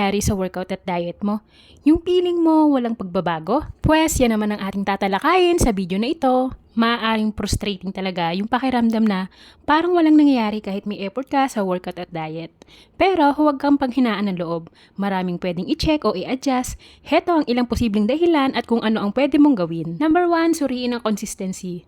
nangyayari sa workout at diet mo? Yung feeling mo walang pagbabago? Pwes, yan naman ang ating tatalakayin sa video na ito. Maaaring frustrating talaga yung pakiramdam na parang walang nangyayari kahit may effort ka sa workout at diet. Pero huwag kang panghinaan ng loob. Maraming pwedeng i-check o i-adjust. Heto ang ilang posibleng dahilan at kung ano ang pwede mong gawin. Number 1, suriin ang consistency.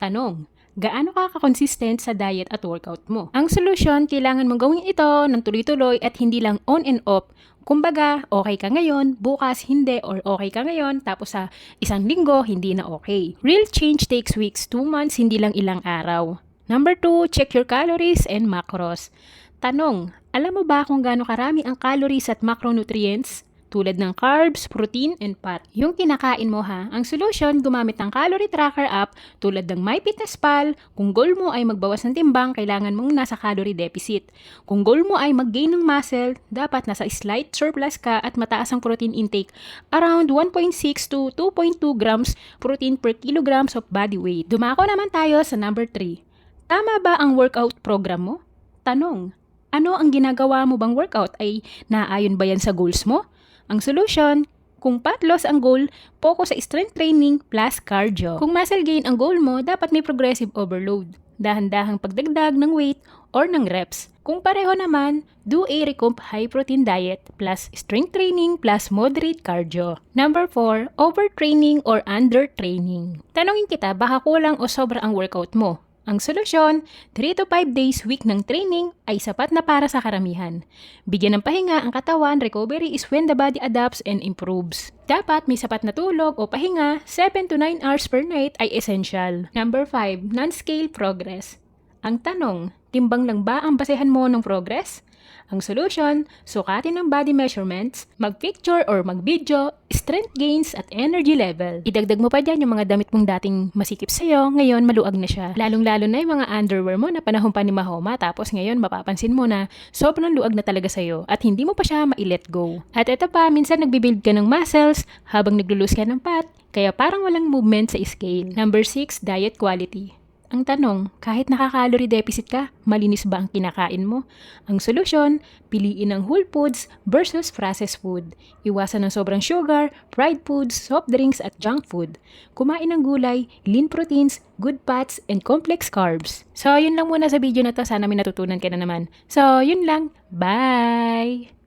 Tanong, gaano ka ka-consistent sa diet at workout mo? Ang solusyon, kailangan mong gawin ito ng tuloy-tuloy at hindi lang on and off. Kumbaga, okay ka ngayon, bukas hindi, or okay ka ngayon, tapos sa isang linggo, hindi na okay. Real change takes weeks, 2 months, hindi lang ilang araw. Number 2, check your calories and macros. Tanong, alam mo ba kung gaano karami ang calories at macronutrients? Tulad ng carbs, protein, and fat. Yung kinakain mo ha, ang solusyon, gumamit ng calorie tracker app tulad ng MyFitnessPal. Kung goal mo ay magbawas ng timbang, kailangan mong nasa calorie deficit. Kung goal mo ay mag-gain ng muscle, dapat nasa slight surplus ka at mataas ang protein intake, around 1.6 to 2.2 grams protein per kilograms of body weight. Dumako naman tayo sa number 3. Tama ba ang workout program mo? Tanong, ano ang ginagawa mo bang workout ay naayon ba yan sa goals mo? Ang solution, kung fat loss ang goal, focus sa strength training plus cardio. Kung muscle gain ang goal mo, dapat may progressive overload. Dahan-dahang pagdagdag ng weight or ng reps. Kung pareho naman, do a recomp high protein diet plus strength training plus moderate cardio. Number 4, overtraining or undertraining. Tanungin kita, baka kulang o sobra ang workout mo? Ang solusyon, 3 to 5 days week ng training ay sapat na para sa karamihan. Bigyan ng pahinga ang katawan, recovery is when the body adapts and improves. Dapat may sapat na tulog o pahinga, 7 to 9 hours per night ay essential. Number 5, non-scale progress. Ang tanong, timbang lang ba ang basehan mo ng progress? Ang solution, sukatin ang body measurements, mag-picture or mag-video, strength gains at energy level. Idagdag mo pa dyan yung mga damit mong dating masikip sa'yo, ngayon maluag na siya. Lalong-lalo na yung mga underwear mo na panahon pa ni Mahoma, tapos ngayon mapapansin mo na sobrang luag na talaga sa'yo at hindi mo pa siya ma-let go. At ito pa, minsan nagbibuild ka ng muscles habang naglulose ka ng fat, kaya parang walang movement sa scale. Number 6, diet quality. Ang tanong, kahit nakaka-calorie deficit ka, malinis ba ang kinakain mo? Ang solusyon, piliin ang whole foods versus processed food. Iwasan ng sobrang sugar, fried foods, soft drinks at junk food. Kumain ng gulay, lean proteins, good fats, and complex carbs. So, yun lang muna sa video na to. Sana may natutunan ka na naman. So, yun lang. Bye!